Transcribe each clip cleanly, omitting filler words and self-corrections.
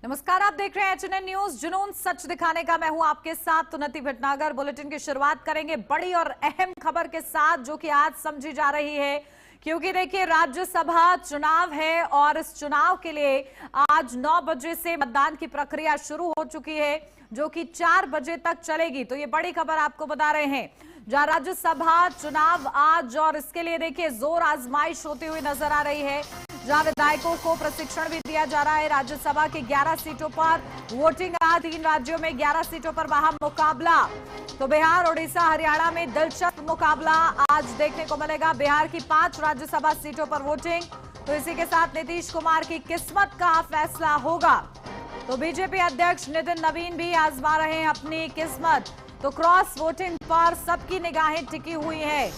नमस्कार, आप देख रहे हैं एचएनएन न्यूज। जुनून सच दिखाने का मैं हूं आपके साथ उन्नति भटनागर। बुलेटिन की शुरुआत करेंगे बड़ी और अहम खबर के साथ, जो कि आज समझी जा रही है, क्योंकि देखिए राज्यसभा चुनाव है और इस चुनाव के लिए आज 9 बजे से मतदान की प्रक्रिया शुरू हो चुकी है, जो कि 4 बजे तक चलेगी। तो ये बड़ी खबर आपको बता रहे हैं, जहां राज्यसभा चुनाव आज और इसके लिए देखिए जोर आजमाइश होती हुई नजर आ रही है, जहां विधायकों को प्रशिक्षण भी दिया जा रहा है। राज्यसभा की 11 सीटों पर वोटिंग आज 3 राज्यों में 11 सीटों पर महामुकाबला। तो बिहार, उड़ीसा, हरियाणा में दिलचस्प मुकाबला आज देखने को मिलेगा। बिहार की 5 राज्यसभा सीटों पर वोटिंग, तो इसी के साथ नीतीश कुमार की किस्मत का फैसला होगा। तो बीजेपी अध्यक्ष नितिन नवीन भी आजमा रहे हैं अपनी किस्मत। तो क्रॉस वोटिंग पर सबकी निगाहें टिकी हुई है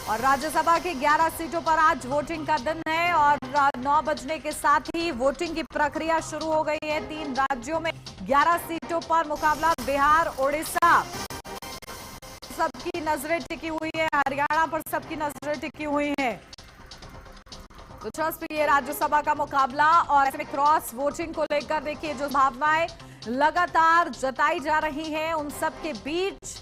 और राज्यसभा की 11 सीटों पर आज वोटिंग का दिन है और 9 बजने के साथ ही वोटिंग की प्रक्रिया शुरू हो गई है। 3 राज्यों में 11 सीटों पर मुकाबला। बिहार, उड़ीसा सबकी नजरें टिकी हुई है, हरियाणा पर सबकी नजरें टिकी हुई हैं। तो दिलचस्प ये राज्यसभा का मुकाबला और ऐसे में क्रॉस वोटिंग को लेकर देखिए जो भावनाएं लगातार जताई जा रही हैं, उन सब के बीच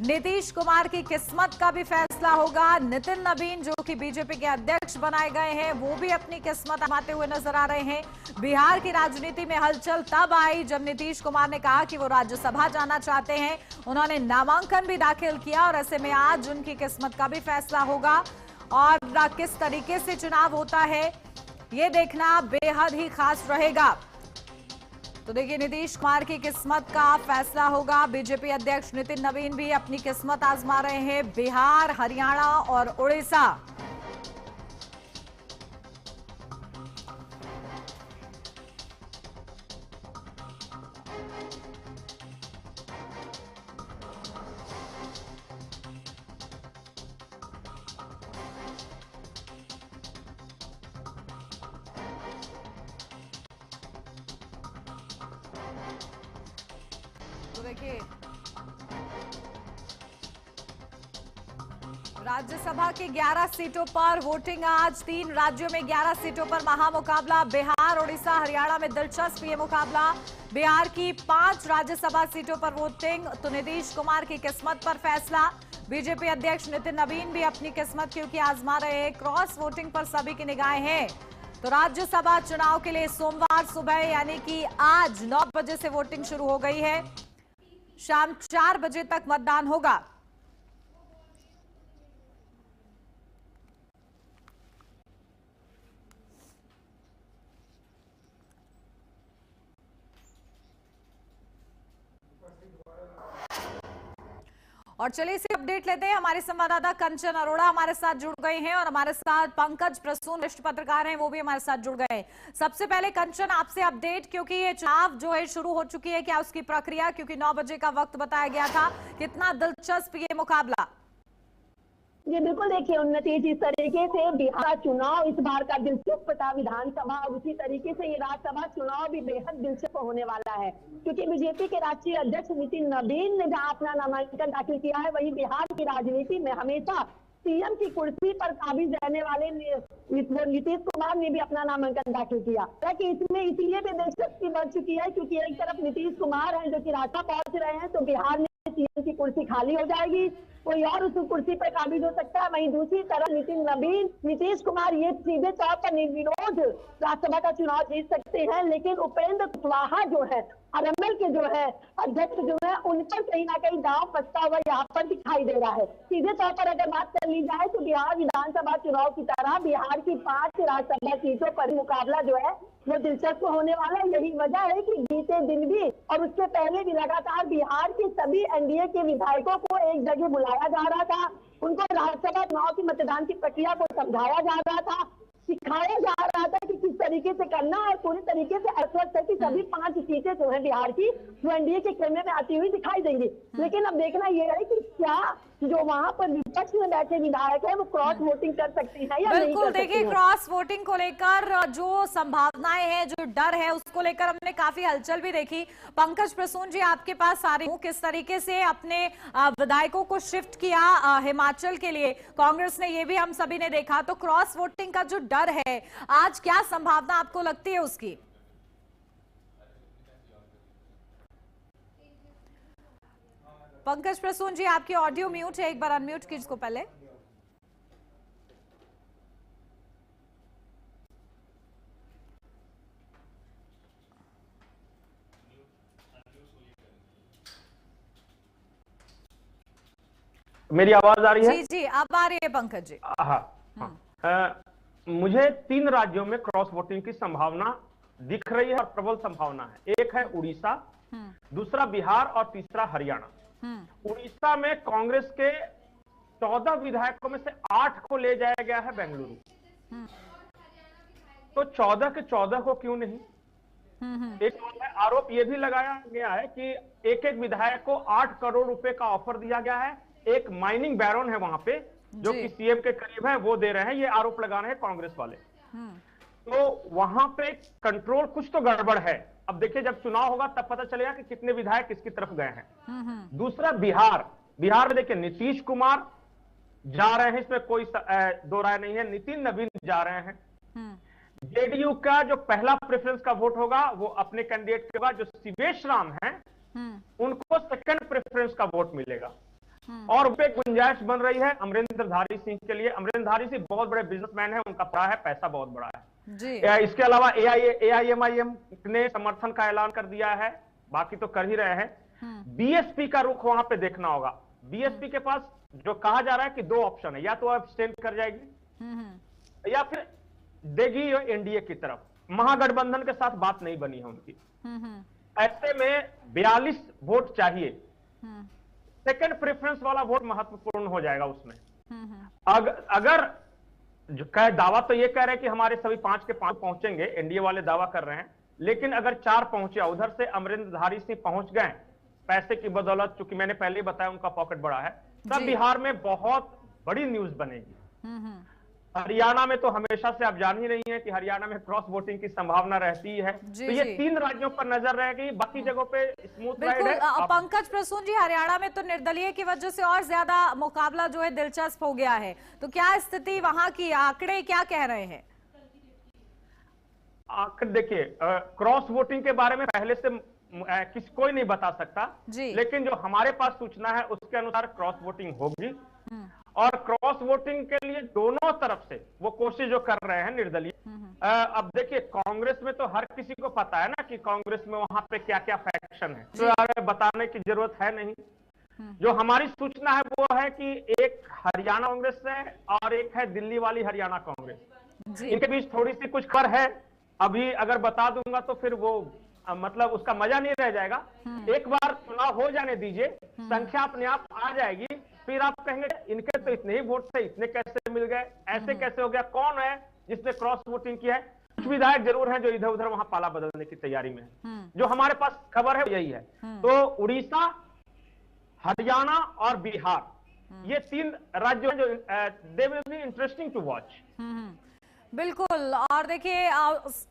नीतीश कुमार की किस्मत का भी फैसला होगा। नितिन नवीन, जो कि बीजेपी के अध्यक्ष बनाए गए हैं, वो भी अपनी किस्मत आजमाते हुए नजर आ रहे हैं। बिहार की राजनीति में हलचल तब आई जब नीतीश कुमार ने कहा कि वो राज्यसभा जाना चाहते हैं। उन्होंने नामांकन भी दाखिल किया और ऐसे में आज उनकी किस्मत का भी फैसला होगा और किस तरीके से चुनाव होता है ये देखना बेहद ही खास रहेगा। तो देखिए नीतीश कुमार की किस्मत का फैसला होगा। बीजेपी अध्यक्ष नितिन नवीन भी अपनी किस्मत आजमा रहे हैं। बिहार, हरियाणा और उड़ीसा देखिए राज्यसभा की 11 सीटों पर वोटिंग आज 3 राज्यों में 11 सीटों पर महामुकाबला। बिहार, उड़ीसा, हरियाणा में दिलचस्प ये मुकाबला। बिहार की 5 राज्यसभा सीटों पर वोटिंग, तो नीतीश कुमार की किस्मत पर फैसला। बीजेपी अध्यक्ष नितिन नवीन भी अपनी किस्मत क्योंकि आजमा रहे हैं। क्रॉस वोटिंग पर सभी की निगाहें हैं। तो राज्यसभा चुनाव के लिए सोमवार सुबह यानी कि आज 9 बजे से वोटिंग शुरू हो गई है। शाम 4 बजे तक मतदान होगा। और चलिए इसे अपडेट लेते हैं। हमारे संवाददाता कंचन अरोड़ा हमारे साथ जुड़ गए हैं और हमारे साथ पंकज प्रसून वरिष्ठ पत्रकार हैं, वो भी हमारे साथ जुड़ गए हैं। सबसे पहले कंचन आपसे अपडेट, क्योंकि ये चुनाव जो है शुरू हो चुकी है, क्या उसकी प्रक्रिया, क्योंकि 9 बजे का वक्त बताया गया था, कितना दिलचस्प ये मुकाबला? जी बिल्कुल, देखिए उन्नति, जिस तरीके से बिहार चुनाव इस बार का दिलचस्प था विधानसभा, और उसी तरीके से ये राज्यसभा चुनाव भी बेहद दिलचस्प होने वाला है, क्योंकि बीजेपी के राष्ट्रीय अध्यक्ष नितिन नवीन ने जहां अपना नामांकन दाखिल किया है, वहीं बिहार की राजनीति में हमेशा सीएम की कुर्सी पर काबिज रहने वाले नीतीश कुमार ने भी अपना नामांकन दाखिल किया। हालांकि इसमें इसलिए भी दिलचस्पी बढ़ चुकी है क्योंकि एक तरफ नीतीश कुमार हैं जो कि राज्यसभा पहुंच रहे हैं, तो बिहार में सीएम की कुर्सी खाली हो जाएगी, कोई और उस कुर्सी पर काबिज हो सकता है। वहीं दूसरी तरफ नितिन नवीन, नीतीश कुमार ये सीधे तौर पर निर्विरोध राज्यसभा का चुनाव जीत सकते हैं, लेकिन उपेंद्र कुशवाहा जो है, आरएमएल के जो है अध्यक्ष जो है, उन पर कहीं ना कहीं दांव फंसता हुआ यहाँ पर दिखाई दे रहा है। सीधे तौर पर अगर बात कर ली जाए तो बिहार विधानसभा चुनाव की तरह बिहार की 5 राज्यसभा सीटों पर मुकाबला जो है वो दिलचस्प होने वाला है। यही वजह है कि बीते दिन भी और उसके पहले भी लगातार बिहार के सभी एनडीए के विधायकों को एक जगह बुलाया जा रहा था, उनको राज्यसभा चुनाव की मतदान की प्रक्रिया को समझाया जा रहा था, सिखाया जा रहा था कि किस तरीके से करना, और पूरी तरीके से आश्वस्त है कि सभी 5 सीटें जो है बिहार की वो एनडीए के खेमे में आती हुई दिखाई देंगी। लेकिन अब देखना यह है कि क्या जो वहां पर विपक्ष में बैठे विधायक है वो क्रॉस वोटिंग कर सकती है या नहीं कर सकती है। बिल्कुल, देखिए क्रॉस वोटिंग को लेकर जो संभावनाएं हैं, जो डर है, उसको लेकर हमने काफी हलचल भी देखी। पंकज प्रसून जी, आपके पास आ रही हूँ, किस तरीके से अपने विधायकों को शिफ्ट किया हिमाचल के लिए कांग्रेस ने, ये भी हम सभी ने देखा। तो क्रॉस वोटिंग का जो डर है, आज क्या संभावना आपको लगती है उसकी? पंकज प्रसून जी, आपकी ऑडियो म्यूट है, एक बार अनम्यूट कीजिए इसको पहले। मेरी आवाज आ रही है? जी जी, अब आ रही है पंकज जी। हाँ। मुझे 3 राज्यों में क्रॉस वोटिंग की संभावना दिख रही है और प्रबल संभावना है। एक है उड़ीसा, दूसरा बिहार और तीसरा हरियाणा। उड़ीसा में कांग्रेस के 14 विधायकों में से 8 को ले जाया गया है बेंगलुरु। तो 14 के 14 को क्यों नहीं? एक आरोप यह भी लगाया गया है कि एक एक विधायक को 8 करोड़ रुपए का ऑफर दिया गया है। एक माइनिंग बैरन है वहां पे जो कि सीएम के करीब है, वो दे रहे हैं। ये आरोप लगा रहे हैं कांग्रेस वाले। तो वहां पे कंट्रोल कुछ तो गड़बड़ है। अब देखिए, जब चुनाव होगा तब पता चलेगा कि कितने विधायक किसकी तरफ गए हैं। दूसरा बिहार में देखिए नीतीश कुमार जा रहे हैं, इसमें कोई दो राय नहीं है। नितिन नवीन जा रहे हैं। जेडीयू का जो पहला प्रेफरेंस का वोट होगा वो अपने कैंडिडेट के बाद जो शिवेश राम है उनको सेकंड प्रेफरेंस का वोट मिलेगा। और पे गुंजाइश बन रही है अमरिंदरधारी सिंह के लिए। अमरिंदरधारी सिंह बहुत बड़े बिजनेसमैन है, उनका बड़ा है, पैसा बहुत बड़ा है जी। इसके अलावा एआईएमआईएम ने समर्थन का ऐलान कर दिया है, बाकी तो कर ही रहे हैं। बीएसपी का रुख वहां पे देखना होगा। बीएसपी के पास जो कहा जा रहा है कि 2 ऑप्शन है, या तो एब्सटेन कर जाएगी या फिर देगी एनडीए की तरफ। महागठबंधन के साथ बात नहीं बनी है उनकी। ऐसे में 42 वोट चाहिए। सेकंड प्रेफरेंस वाला वोट महत्वपूर्ण हो जाएगा उसमें। अगर जो दावा तो ये कह रहे हैं कि हमारे सभी 5 के 5 पहुंचेंगे, एनडीए वाले दावा कर रहे हैं, लेकिन अगर 4 पहुंचे, उधर से अमरिंदरधारी सिंह पहुंच गए पैसे की बदौलत, चूंकि मैंने पहले ही बताया उनका पॉकेट बड़ा है, तब बिहार में बहुत बड़ी न्यूज बनेगी। हरियाणा में तो हमेशा से आप जान ही रही हैं कि हरियाणा में क्रॉस वोटिंग की संभावना रहती है। तो ये 3 राज्यों पर नजर रहेगी, बाकी जगहों पे स्मूथ राइड है। पंकज प्रसून जी, हरियाणा में तो निर्दलीय की वजह से और ज्यादा मुकाबला जो है दिलचस्प हो गया है, तो क्या स्थिति वहां की, आंकड़े क्या कह रहे हैं? आखिर देखिए, क्रॉस वोटिंग के बारे में पहले से कोई नहीं बता सकता, लेकिन जो हमारे पास सूचना है उसके अनुसार क्रॉस वोटिंग होगी। और क्रॉस वोटिंग के लिए दोनों तरफ से वो कोशिश जो कर रहे हैं निर्दलीय। अब देखिए, कांग्रेस में तो हर किसी को पता है ना कि कांग्रेस में वहां पे क्या क्या फैक्शन है, तो बताने की जरूरत है नहीं। जो हमारी सूचना है वो है कि एक हरियाणा कांग्रेस है और एक है दिल्ली वाली हरियाणा कांग्रेस। इनके बीच थोड़ी सी कुछ खबर है। अभी अगर बता दूंगा तो फिर वो मतलब उसका मजा नहीं रह जाएगा। एक बार चुनाव हो जाने दीजिए, संख्या अपने आप आ जाएगी, फिर आप कहेंगे इनके तो इतने ही वोट थे, इतने कैसे मिल गए, ऐसे कैसे हो गया, कौन है जिसने क्रॉस वोटिंग किया है। कुछ विधायक जरूर हैं जो इधर उधर वहां पाला बदलने की तैयारी में है। जो हमारे पास खबर है यही है। तो उड़ीसा, हरियाणा और बिहार, ये 3 राज्य जो they will be interesting to watch. बिल्कुल। और देखिए,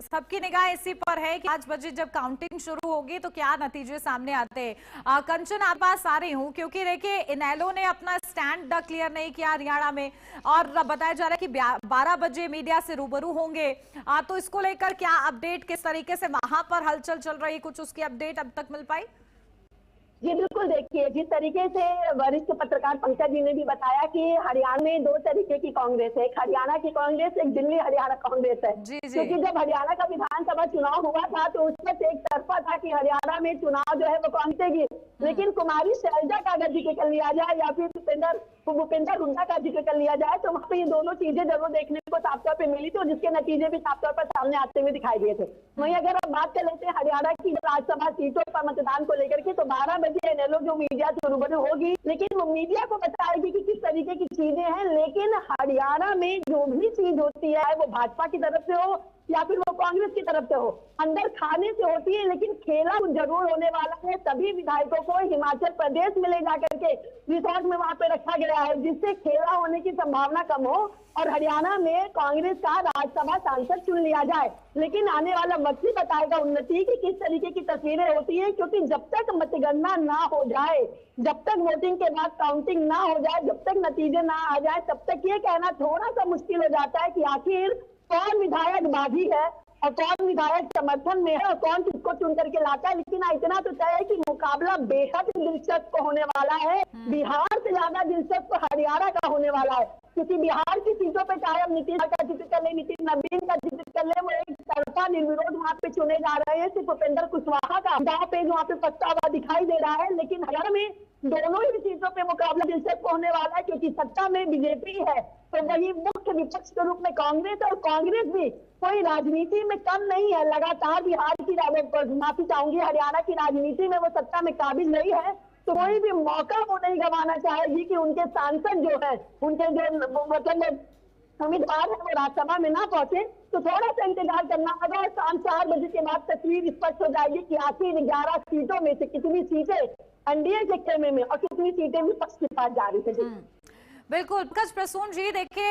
सबकी निगाह इसी पर है कि 5 बजे जब काउंटिंग शुरू होगी तो क्या नतीजे सामने आते हैं। कंचन, आप पास आ रही हूँ क्योंकि देखिए इनेलो ने अपना स्टैंड क्लियर नहीं किया हरियाणा में, और बताया जा रहा है कि 12 बजे मीडिया से रूबरू होंगे। तो इसको लेकर क्या अपडेट, किस तरीके से वहां पर हलचल चल रही, कुछ उसकी अपडेट अब तक मिल पाई? जी बिल्कुल, देखिए जिस तरीके से वरिष्ठ पत्रकार पंकज जी ने भी बताया कि हरियाणा में 2 तरीके की कांग्रेस है, एक हरियाणा की कांग्रेस, एक दिल्ली हरियाणा कांग्रेस है। क्योंकि जब हरियाणा का विधानसभा चुनाव हुआ था तो उसमें से एक तरफा था कि हरियाणा में चुनाव जो है वो कांग्रेस, लेकिन कुमारी शैलजा का अगर जिक्र कर लिया जाए या फिर भूपेंद्र हुड्डा का जिक्र कर लिया जाए तो वहाँ पे ये दोनों चीजें जरूर देखने को साफ तौर पर मिली थी, और जिसके नतीजे भी साफ तौर पर सामने आते हुए दिखाई दिए थे। वहीं अगर आप बात कर लेते हैं हरियाणा की राज्यसभा सीटों पर मतदान को लेकर के, तो 12 बजे इनेलो जो मीडिया से रूबरू होगी, लेकिन वो मीडिया को बताएगी कि किस तरीके की चीजें हैं। लेकिन हरियाणा में जो भी चीज होती है, वो भाजपा की तरफ से हो या फिर वो कांग्रेस की तरफ से हो, अंदर खाने से होती है, लेकिन खेला जरूर होने वाला है। सभी विधायकों को हिमाचल प्रदेश में ले जाकर के रिसोर्ट में वहां पे रखा गया है, जिससे खेला होने की संभावना कम हो और हरियाणा में कांग्रेस का राज्यसभा सांसद चुन लिया जाए। लेकिन आने वाला वक्त ही बताएगा उन्नति की किस तरीके की तस्वीरें होती है, क्योंकि जब तक मतगणना ना हो जाए, जब तक वोटिंग के बाद काउंटिंग ना हो जाए, जब तक नतीजे ना आ जाए, तब तक ये कहना थोड़ा सा मुश्किल हो जाता है कि आखिर कौन विधायक बागी है और कौन विधायक समर्थन में है और कौन किसको चुन करके लाता है। लेकिन इतना तो तय है कि मुकाबला बेहद दिलचस्प होने वाला है। बिहार से ज्यादा दिलचस्प हरियाणा का होने वाला है, क्योंकि बिहार की सीटों पे चाहे हम नीतीश का जिक्र कर ले, नितिन नवीन का जिक्र कर ले, वो एक तरफा निर्विरोध वहाँ पे चुने जा रहे हैं। सिर्फ उपेंद्र कुशवाहा का दांव पेच वहाँ पे पकता हुआ दिखाई दे रहा है। लेकिन हरियाणा में दोनों ही सीटों पे मुकाबला दिलचस्प होने वाला है, क्योंकि सत्ता में बीजेपी है तो वही मुख्य विपक्ष के रूप में कांग्रेस, और कांग्रेस भी कोई राजनीति में कम नहीं है। लगातार बिहार की माफी चाहूंगी हरियाणा की राजनीति में वो सत्ता में काबिज नहीं है, तो कोई भी मौका वो नहीं गंवाना चाहेगी कि उनके सांसद जो है, उनके जो मतलब उम्मीदवार है वो राज्यसभा में ना पहुंचे। तो थोड़ा सा इंतजार करना होगा और शाम 4 बजे के बाद तस्वीर स्पष्ट हो जाएगी कि आखिर 11 सीटों में से कितनी सीटें एनडीए के खेमे में और कितनी सीटें विपक्ष के पास जा रही है। बिल्कुल पंकज प्रसून जी, देखिए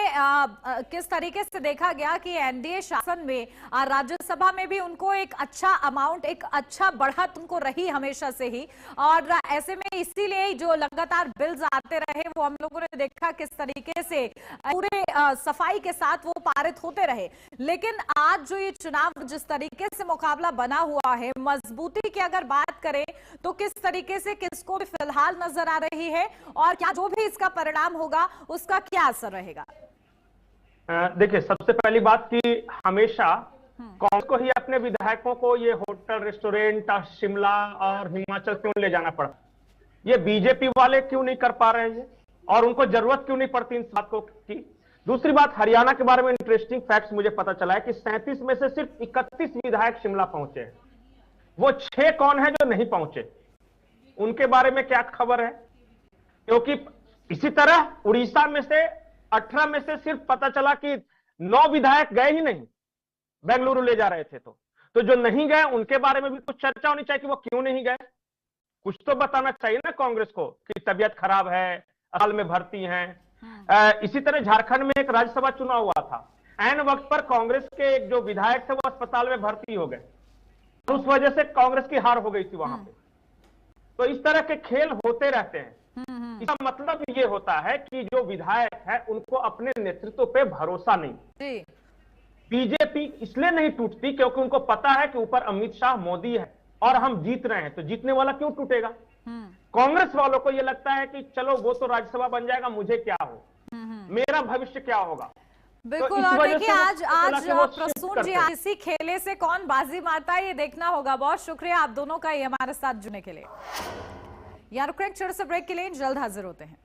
किस तरीके से देखा गया कि एनडीए शासन में राज्यसभा में भी उनको एक अच्छा अमाउंट, एक अच्छा बढ़त उनको रही हमेशा से ही, और ऐसे में इसीलिए जो लगातार बिल्स आते रहे वो हम लोगों ने देखा किस तरीके से पूरे सफाई के साथ वो पारित होते रहे। लेकिन आज जो ये चुनाव जिस तरीके से मुकाबला बना हुआ है, मजबूती की अगर बात करें तो किस तरीके से किसको भी फिलहाल नजर आ रही है, और क्या जो भी इसका परिणाम होगा उसका क्या असर रहेगा? देखिए, सबसे पहली बात कि हमेशा कांग्रेस को ही अपने विधायकों को ये होटल, रेस्टोरेंट, शिमला और हिमाचल क्यों ले जाना पड़ा? ये बीजेपी वाले क्यों नहीं कर पा रहे हैं और उनको जरूरत क्यों नहीं पड़ती इन बातों की? दूसरी बात, हरियाणा के बारे में इंटरेस्टिंग फैक्ट्स मुझे पता चला है कि 37 में से सिर्फ 31 विधायक शिमला पहुंचे हैं। वो 6 कौन है जो नहीं पहुंचे, उनके बारे में क्या खबर है? क्योंकि इसी तरह उड़ीसा में से 18 में से सिर्फ पता चला कि 9 विधायक गए ही नहीं, बेंगलुरु ले जा रहे थे। तो जो नहीं गए उनके बारे में भी कुछ चर्चा होनी चाहिए कि वो क्यों नहीं गए। कुछ तो बताना चाहिए ना कांग्रेस को कि तबीयत खराब है, अस्पताल में भर्ती हैं। इसी तरह झारखंड में एक राज्यसभा चुनाव हुआ था, ऐन वक्त पर कांग्रेस के एक जो विधायक थे वो अस्पताल में भर्ती हो गए, उस वजह से कांग्रेस की हार हो गई थी वहां पे। तो इस तरह के खेल होते रहते हैं। इसका मतलब ये होता है कि जो विधायक है उनको अपने नेतृत्व पे भरोसा नहीं। बीजेपी इसलिए नहीं टूटती क्योंकि उनको पता है कि ऊपर अमित शाह, मोदी है और हम जीत रहे हैं, तो जीतने वाला क्यों टूटेगा? कांग्रेस वालों को ये लगता है कि चलो वो तो राज्यसभा बन जाएगा, मुझे क्या हो, मेरा भविष्य क्या होगा। बिल्कुल। तो और देखिए आज प्रसून जी, इसी खेले से कौन बाजी मारता है ये देखना होगा। बहुत शुक्रिया आप दोनों का ये हमारे साथ जुड़ने के लिए। यार छोटे से ब्रेक के लिए जल्द हाजिर होते हैं।